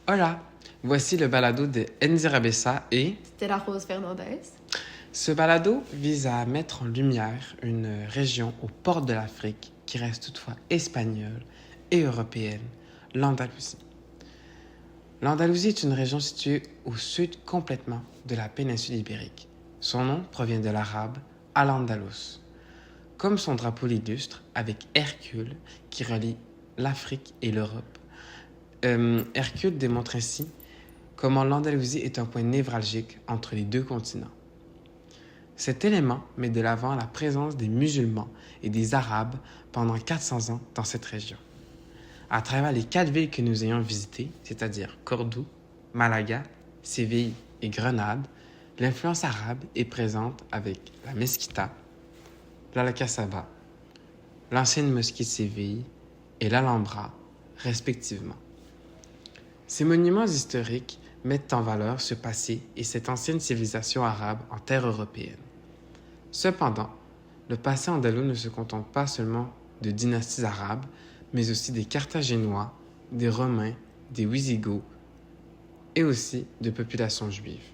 Hola, voici le balado de Indira Bessa et Stella Rose Fernandez. ce balado vise à mettre en lumière une région aux portes de l'Afrique qui reste toutefois espagnole et européenne, l'Andalousie. L'Andalousie est une région située au sud complètement de la péninsule ibérique. Son nom provient de l'arabe Al-Andalus, comme son drapeau l'illustre avec Hercule qui relie l'Afrique et l'Europe. Hercule démontre ainsi comment l'Andalousie est un point névralgique entre les deux continents. Cet élément met de l'avant la présence des musulmans et des arabes pendant 400 ans dans cette région. À travers les 4 villes que nous ayons visitées, c'est-à-dire Cordoue, Malaga, Séville et Grenade, l'influence arabe est présente avec la Mesquita, l'Alcazaba, l'ancienne mosquée de Séville et l'Alhambra, respectivement. Ces monuments historiques mettent en valeur ce passé et cette ancienne civilisation arabe en terre européenne. Cependant, le passé andalou ne se contente pas seulement de dynasties arabes, mais aussi des Carthaginois, des Romains, des Wisigoths et aussi de populations juives.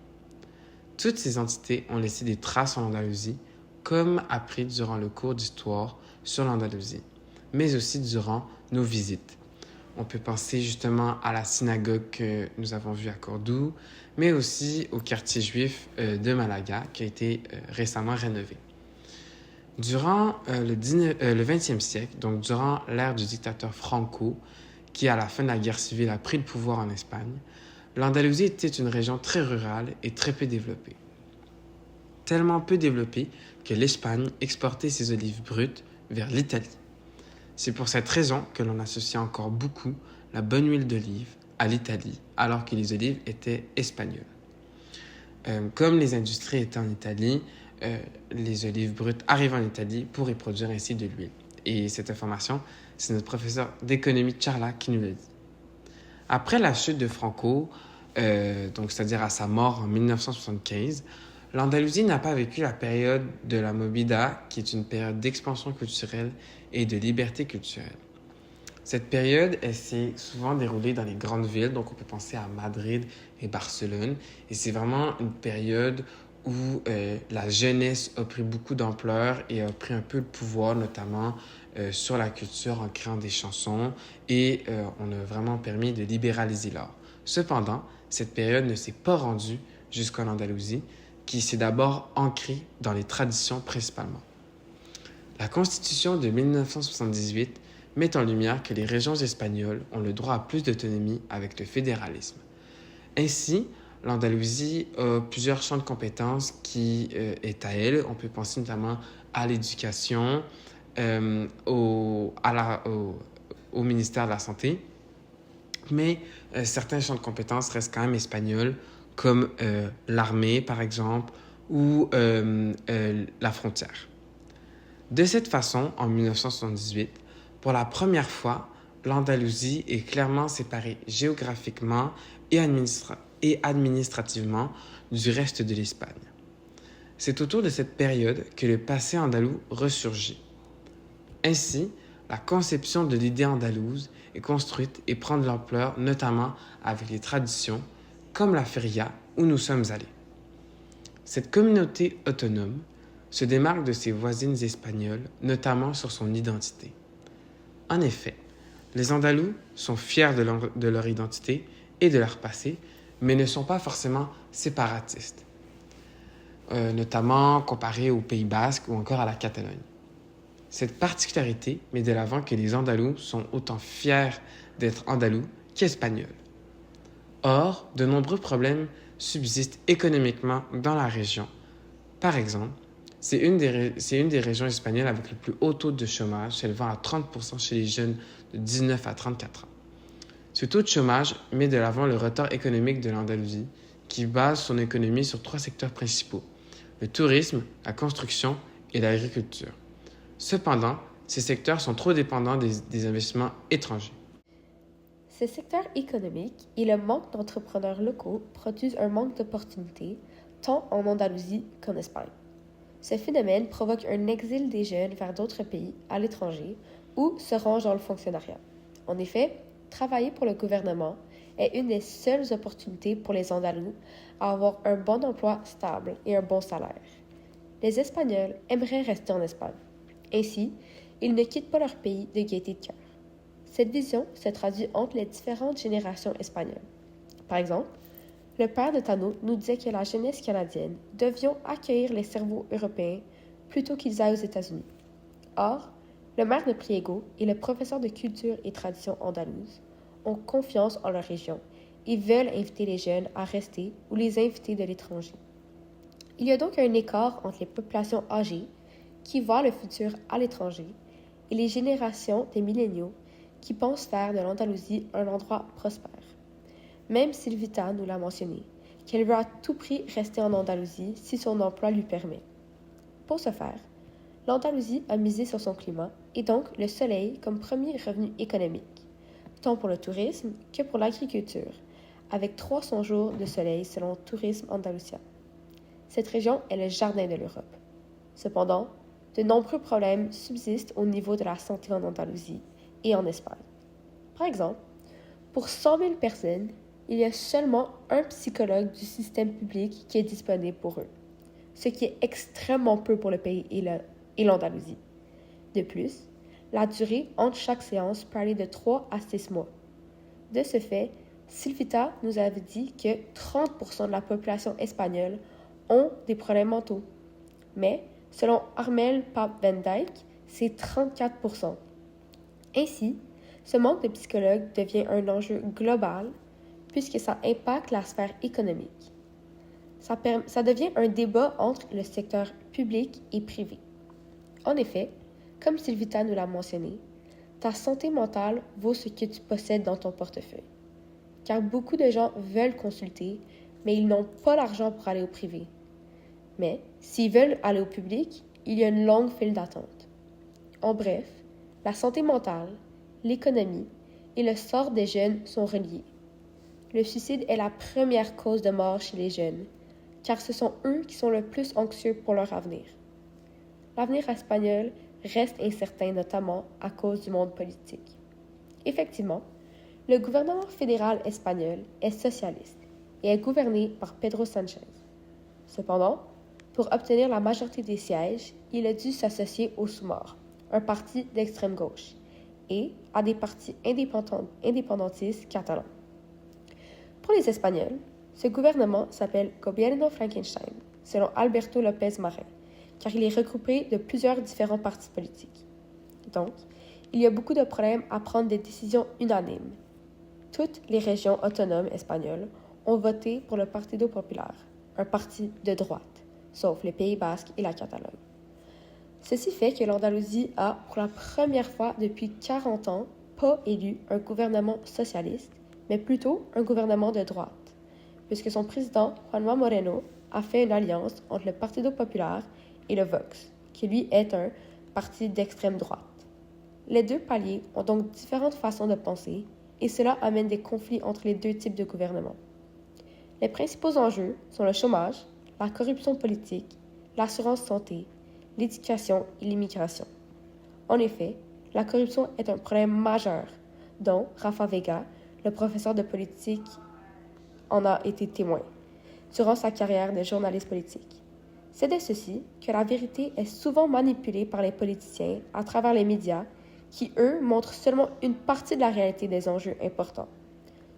Toutes ces entités ont laissé des traces en Andalousie, comme appris durant le cours d'histoire sur l'Andalousie, mais aussi durant nos visites. On peut penser justement à la synagogue que nous avons vue à Cordoue, mais aussi au quartier juif de Malaga qui a été récemment rénové. Durant le 20e siècle, donc durant l'ère du dictateur Franco, qui à la fin de la guerre civile a pris le pouvoir en Espagne, l'Andalousie était une région très rurale et très peu développée. Tellement peu développée que l'Espagne exportait ses olives brutes vers l'Italie. C'est pour cette raison que l'on associe encore beaucoup la bonne huile d'olive à l'Italie, alors que les olives étaient espagnoles. Comme les industries étaient en Italie, les olives brutes arrivent en Italie pour y produire ainsi de l'huile. Et cette information, c'est notre professeur d'économie Charla qui nous l'a dit. Après la chute de Franco, donc c'est-à-dire à sa mort en 1975, l'Andalousie n'a pas vécu la période de la Movida, qui est une période d'expansion culturelle et de liberté culturelle. Cette période, elle s'est souvent déroulée dans les grandes villes, donc on peut penser à Madrid et Barcelone, et c'est vraiment une période où la jeunesse a pris beaucoup d'ampleur et a pris un peu le pouvoir, notamment sur la culture en créant des chansons, et on a vraiment permis de libéraliser l'art. Cependant, cette période ne s'est pas rendue jusqu'en Andalousie, qui s'est d'abord ancrée dans les traditions principalement. La Constitution de 1978 met en lumière que les régions espagnoles ont le droit à plus d'autonomie avec le fédéralisme. Ainsi, l'Andalousie a plusieurs champs de compétences qui est à elle. On peut penser notamment à l'éducation, au ministère de la Santé, mais certains champs de compétences restent quand même espagnols, comme l'armée, par exemple, ou la frontière. De cette façon, en 1978, pour la première fois, l'Andalousie est clairement séparée géographiquement et administrativement du reste de l'Espagne. C'est autour de cette période que le passé andalou ressurgit. Ainsi, la conception de l'idée andalouse est construite et prend de l'ampleur, notamment avec les traditions, comme la feria où nous sommes allés. Cette communauté autonome se démarque de ses voisines espagnoles, notamment sur son identité. En effet, les Andalous sont fiers de leur identité et de leur passé, mais ne sont pas forcément séparatistes, notamment comparés au Pays Basque ou encore à la Catalogne. Cette particularité met de l'avant que les Andalous sont autant fiers d'être Andalous qu'Espagnols. Or, de nombreux problèmes subsistent économiquement dans la région. Par exemple, c'est une des régions espagnoles avec le plus haut taux de chômage, s'élevant à 30% chez les jeunes de 19 à 34 ans. Ce taux de chômage met de l'avant le retard économique de l'Andalousie, qui base son économie sur 3 secteurs principaux: le tourisme, la construction et l'agriculture. Cependant, ces secteurs sont trop dépendants des investissements étrangers. Ces secteurs économiques et le manque d'entrepreneurs locaux produisent un manque d'opportunités, tant en Andalousie qu'en Espagne. Ce phénomène provoque un exil des jeunes vers d'autres pays, à l'étranger, ou se rangent dans le fonctionnariat. En effet, travailler pour le gouvernement est une des seules opportunités pour les Andalous à avoir un bon emploi stable et un bon salaire. Les Espagnols aimeraient rester en Espagne. Ainsi, ils ne quittent pas leur pays de gaieté de cœur. Cette vision se traduit entre les différentes générations espagnoles. Par exemple, le père de Tano nous disait que la jeunesse canadienne devait accueillir les cerveaux européens plutôt qu'ils aillent aux États-Unis. Or, le maire de Priego et le professeur de culture et tradition andalouse ont confiance en leur région et veulent inviter les jeunes à rester ou les inviter de l'étranger. Il y a donc un écart entre les populations âgées qui voient le futur à l'étranger et les générations des milléniaux qui pensent faire de l'Andalousie un endroit prospère. Même Sylvita nous l'a mentionné, qu'elle veut à tout prix rester en Andalousie si son emploi lui permet. Pour ce faire, l'Andalousie a misé sur son climat et donc le soleil comme premier revenu économique, tant pour le tourisme que pour l'agriculture, avec 300 jours de soleil selon Tourisme Andalusia. Cette région est le jardin de l'Europe. Cependant, de nombreux problèmes subsistent au niveau de la santé en Andalousie et en Espagne. Par exemple, pour 100 000 personnes, il y a seulement un psychologue du système public qui est disponible pour eux, ce qui est extrêmement peu pour le pays et l'Andalousie. De plus, la durée entre chaque séance peut aller de 3 à 6 mois. De ce fait, Sylvita nous avait dit que 30% de la population espagnole ont des problèmes mentaux. Mais, selon Armel Pape Van Dyck, c'est 34%. Ainsi, ce manque de psychologues devient un enjeu global puisque ça impacte la sphère économique. Ça devient un débat entre le secteur public et privé. En effet, comme Sylvita nous l'a mentionné, ta santé mentale vaut ce que tu possèdes dans ton portefeuille. Car beaucoup de gens veulent consulter, mais ils n'ont pas l'argent pour aller au privé. Mais s'ils veulent aller au public, il y a une longue file d'attente. En bref, la santé mentale, l'économie et le sort des jeunes sont reliés. Le suicide est la première cause de mort chez les jeunes, car ce sont eux qui sont le plus anxieux pour leur avenir. L'avenir espagnol reste incertain, notamment à cause du monde politique. Effectivement, le gouvernement fédéral espagnol est socialiste et est gouverné par Pedro Sánchez. Cependant, pour obtenir la majorité des sièges, il a dû s'associer au Sumar, un parti d'extrême gauche, et à des partis indépendantistes catalans. Pour les Espagnols, ce gouvernement s'appelle Gobierno Frankenstein, selon Alberto López Marín, car il est regroupé de plusieurs différents partis politiques. Donc, il y a beaucoup de problèmes à prendre des décisions unanimes. Toutes les régions autonomes espagnoles ont voté pour le Partido Popular, un parti de droite, sauf les Pays Basques et la Catalogne. Ceci fait que l'Andalousie a, pour la première fois depuis 40 ans, pas élu un gouvernement socialiste, mais plutôt un gouvernement de droite, puisque son président, Juanma Moreno, a fait une alliance entre le Partido Popular et le Vox, qui lui est un parti d'extrême droite. Les deux paliers ont donc différentes façons de penser, et cela amène des conflits entre les deux types de gouvernement. Les principaux enjeux sont le chômage, la corruption politique, l'assurance santé, l'éducation et l'immigration. En effet, la corruption est un problème majeur, dont Rafa Vega, le professeur de politique, en a été témoin, durant sa carrière de journaliste politique. C'est de ceci que la vérité est souvent manipulée par les politiciens à travers les médias qui, eux, montrent seulement une partie de la réalité des enjeux importants.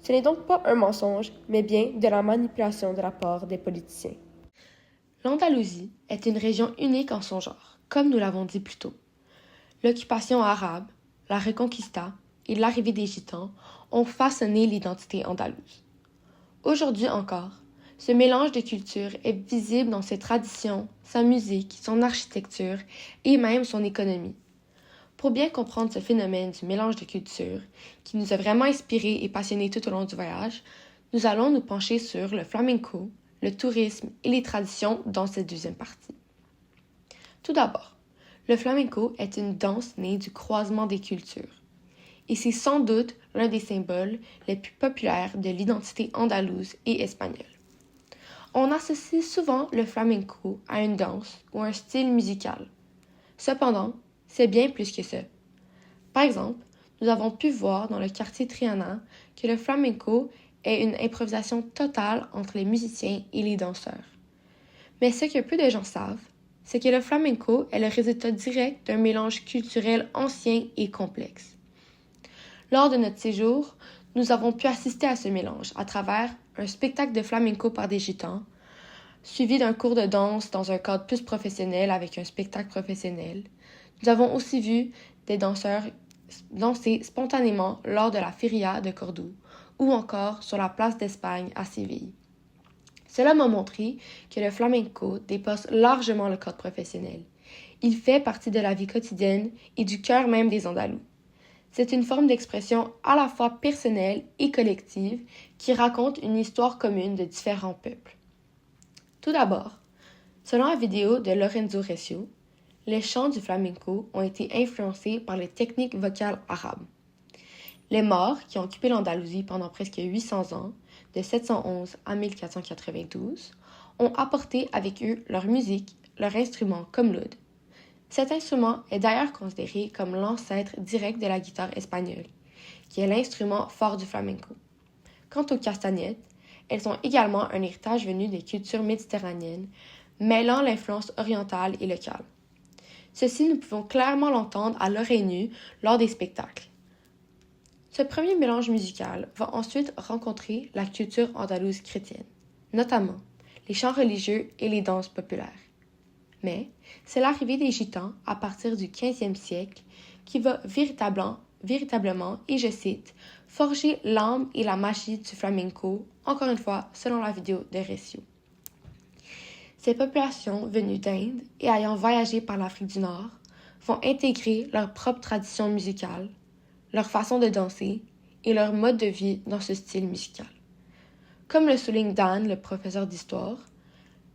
Ce n'est donc pas un mensonge, mais bien de la manipulation de la part des politiciens. L'Andalousie est une région unique en son genre, comme nous l'avons dit plus tôt. L'occupation arabe, la Reconquista et l'arrivée des Gitans ont façonné l'identité andalouse. Aujourd'hui encore, ce mélange de cultures est visible dans ses traditions, sa musique, son architecture et même son économie. Pour bien comprendre ce phénomène du mélange de cultures, qui nous a vraiment inspirés et passionnés tout au long du voyage, nous allons nous pencher sur le flamenco, le tourisme et les traditions dans cette deuxième partie. Tout d'abord, le flamenco est une danse née du croisement des cultures. Et c'est sans doute l'un des symboles les plus populaires de l'identité andalouse et espagnole. On associe souvent le flamenco à une danse ou un style musical. Cependant, c'est bien plus que ça. Par exemple, nous avons pu voir dans le quartier Triana que le flamenco est une improvisation totale entre les musiciens et les danseurs. Mais ce que peu de gens savent, c'est que le flamenco est le résultat direct d'un mélange culturel ancien et complexe. Lors de notre séjour, nous avons pu assister à ce mélange à travers un spectacle de flamenco par des gitans, suivi d'un cours de danse dans un cadre plus professionnel avec un spectacle professionnel. Nous avons aussi vu des danseurs danser spontanément lors de la feria de Cordoue ou encore sur la place d'Espagne à Séville. Cela m'a montré que le flamenco dépasse largement le cadre professionnel. Il fait partie de la vie quotidienne et du cœur même des Andalous. C'est une forme d'expression à la fois personnelle et collective qui raconte une histoire commune de différents peuples. Tout d'abord, selon la vidéo de Lorenzo Recio, les chants du flamenco ont été influencés par les techniques vocales arabes. Les Maures, qui ont occupé l'Andalousie pendant presque 800 ans, de 711 à 1492, ont apporté avec eux leur musique, leur instrument comme l'oud. Cet instrument est d'ailleurs considéré comme l'ancêtre direct de la guitare espagnole, qui est l'instrument fort du flamenco. Quant aux castagnettes, elles sont également un héritage venu des cultures méditerranéennes, mêlant l'influence orientale et locale. Ceci, nous pouvons clairement l'entendre à l'oreille nue lors des spectacles. Ce premier mélange musical va ensuite rencontrer la culture andalouse chrétienne, notamment les chants religieux et les danses populaires. Mais c'est l'arrivée des Gitans à partir du 15e siècle qui va véritablement, et je cite, forger l'âme et la magie du flamenco, encore une fois selon la vidéo de Recio. Ces populations venues d'Inde et ayant voyagé par l'Afrique du Nord vont intégrer leur propre tradition musicale, leur façon de danser et leur mode de vie dans ce style musical. Comme le souligne Dan, le professeur d'histoire,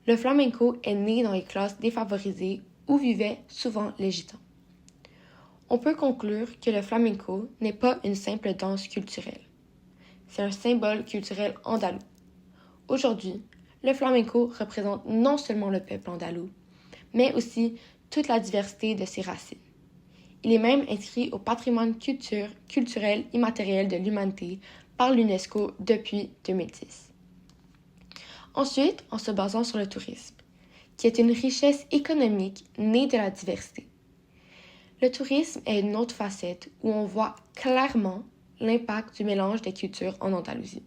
le flamenco est né dans les classes défavorisées où vivaient souvent les gitans. On peut conclure que le flamenco n'est pas une simple danse culturelle. C'est un symbole culturel andalou. Aujourd'hui, le flamenco représente non seulement le peuple andalou, mais aussi toute la diversité de ses racines. Il est même inscrit au patrimoine culturel immatériel de l'humanité par l'UNESCO depuis 2010. Ensuite, en se basant sur le tourisme, qui est une richesse économique née de la diversité. Le tourisme est une autre facette où on voit clairement l'impact du mélange des cultures en Andalousie.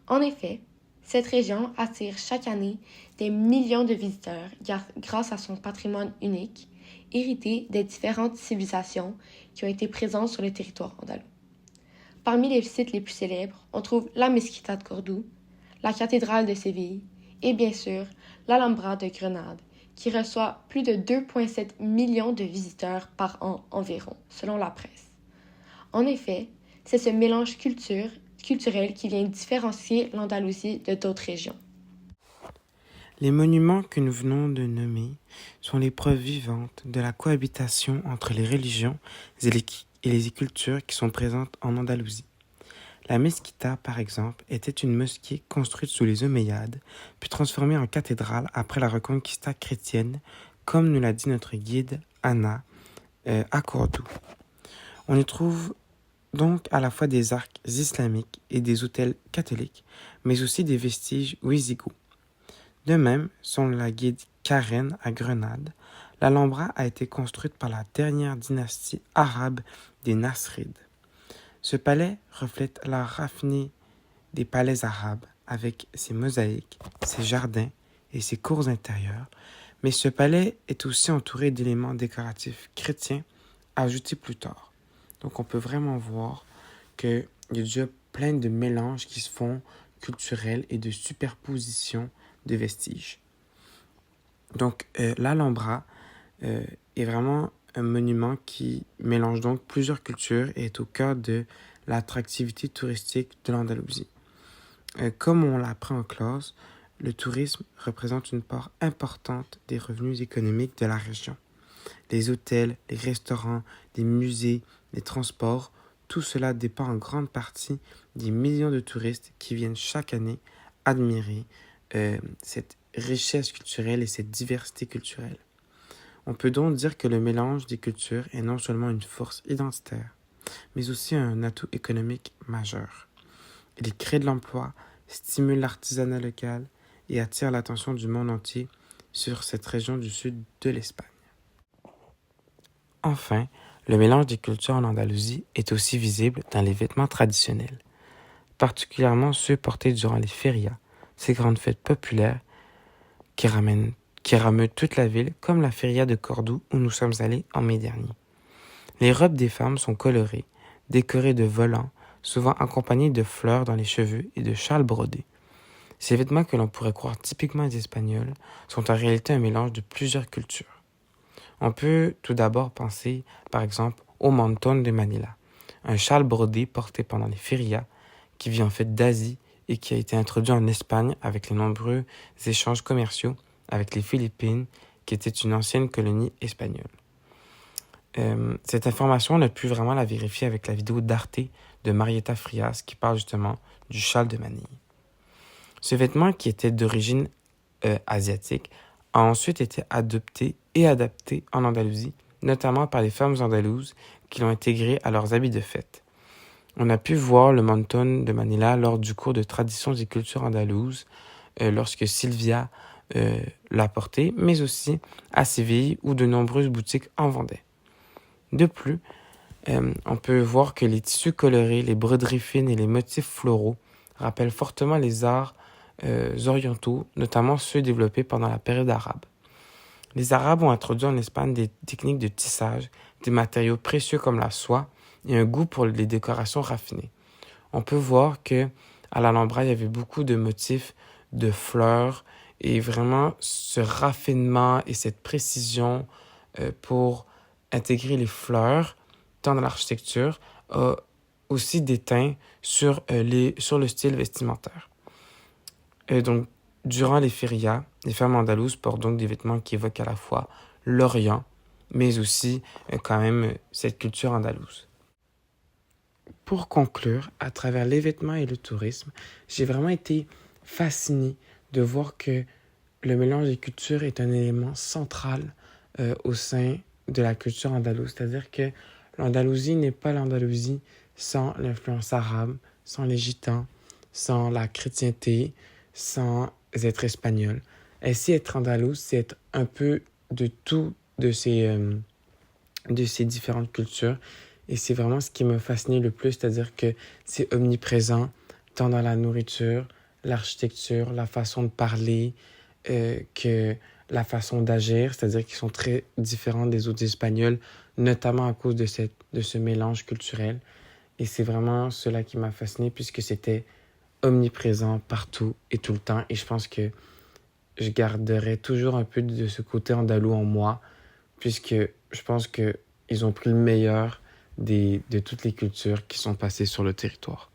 En effet, cette région attire chaque année des millions de visiteurs grâce à son patrimoine unique, hérité des différentes civilisations qui ont été présentes sur le territoire andalou. Parmi les sites les plus célèbres, on trouve la Mesquita de Cordoue, la cathédrale de Séville et bien sûr l'Alhambra de Grenade, qui reçoit plus de 2,7 millions de visiteurs par an environ, selon la presse. En effet, c'est ce mélange culturel qui vient différencier l'Andalousie de d'autres régions. Les monuments que nous venons de nommer sont les preuves vivantes de la cohabitation entre les religions et les cultures qui sont présentes en Andalousie. La Mesquita, par exemple, était une mosquée construite sous les Omeyyades, puis transformée en cathédrale après la Reconquista chrétienne, comme nous l'a dit notre guide Anna à Cordoue. On y trouve donc à la fois des arcs islamiques et des autels catholiques, mais aussi des vestiges wisigoths. De même, selon la guide Karen à Grenade, l'Alhambra a été construite par la dernière dynastie arabe des Nasrides. Ce palais reflète l'art raffiné des palais arabes avec ses mosaïques, ses jardins et ses cours intérieures, mais ce palais est aussi entouré d'éléments décoratifs chrétiens ajoutés plus tard. Donc on peut vraiment voir qu'il y a déjà plein de mélanges qui se font culturels et de superposition de vestiges. Donc l'Alhambra est vraiment un monument qui mélange donc plusieurs cultures et est au cœur de l'attractivité touristique de l'Andalousie. Comme on l'apprend en classe, le tourisme représente une part importante des revenus économiques de la région. Les hôtels, les restaurants, les musées, les transports, tout cela dépend en grande partie des millions de touristes qui viennent chaque année admirer cette richesse culturelle et cette diversité culturelle. On peut donc dire que le mélange des cultures est non seulement une force identitaire, mais aussi un atout économique majeur. Il crée de l'emploi, stimule l'artisanat local et attire l'attention du monde entier sur cette région du sud de l'Espagne. Enfin, le mélange des cultures en Andalousie est aussi visible dans les vêtements traditionnels, particulièrement ceux portés durant les férias, ces grandes fêtes populaires qui rameutent toute la ville, comme la feria de Cordoue où nous sommes allés en mai dernier. Les robes des femmes sont colorées, décorées de volants, souvent accompagnées de fleurs dans les cheveux et de châles brodés. Ces vêtements que l'on pourrait croire typiquement espagnols sont en réalité un mélange de plusieurs cultures. On peut tout d'abord penser, par exemple, au mantón de Manila, un châle brodé porté pendant les férias qui vient en fait d'Asie et qui a été introduit en Espagne avec les nombreux échanges commerciaux avec les Philippines, qui était une ancienne colonie espagnole. Cette information, on a pu vraiment la vérifier avec la vidéo d'Arte de Marieta Frias qui parle justement du châle de Manille. Ce vêtement, qui était d'origine asiatique, a ensuite été adopté et adapté en Andalousie, notamment par les femmes andalouses qui l'ont intégré à leurs habits de fête. On a pu voir le mantón de Manila lors du cours de traditions et cultures andalouses, lorsque Sylvia l'a porté, mais aussi à Séville où de nombreuses boutiques en vendaient. De plus, on peut voir que les tissus colorés, les broderies fines et les motifs floraux rappellent fortement les arts orientaux, notamment ceux développés pendant la période arabe. Les Arabes ont introduit en Espagne des techniques de tissage, des matériaux précieux comme la soie et un goût pour les décorations raffinées. On peut voir que à l'Alhambra, il y avait beaucoup de motifs de fleurs et vraiment ce raffinement et cette précision pour intégrer les fleurs tant dans l'architecture a aussi déteint sur le style vestimentaire. Donc, durant les férias, les femmes andalouses portent donc des vêtements qui évoquent à la fois l'Orient, mais aussi quand même cette culture andalouse. Pour conclure, à travers les vêtements et le tourisme, j'ai vraiment été fasciné de voir que le mélange des cultures est un élément central au sein de la culture andalouse. C'est-à-dire que l'Andalousie n'est pas l'Andalousie sans l'influence arabe, sans les gitans, sans la chrétienté, sans être espagnol. Ainsi, être andalouse, c'est être un peu de tout de ces différentes cultures. Et c'est vraiment ce qui m'a fasciné le plus, c'est-à-dire que c'est omniprésent, tant dans la nourriture, l'architecture, la façon de parler, que la façon d'agir, c'est-à-dire qu'ils sont très différents des autres Espagnols, notamment à cause de ce mélange culturel. Et c'est vraiment cela qui m'a fasciné, puisque c'était omniprésent partout et tout le temps. Et je pense que je garderai toujours un peu de ce côté andalou en moi, puisque je pense qu'ils ont pris le meilleur de toutes les cultures qui sont passées sur le territoire.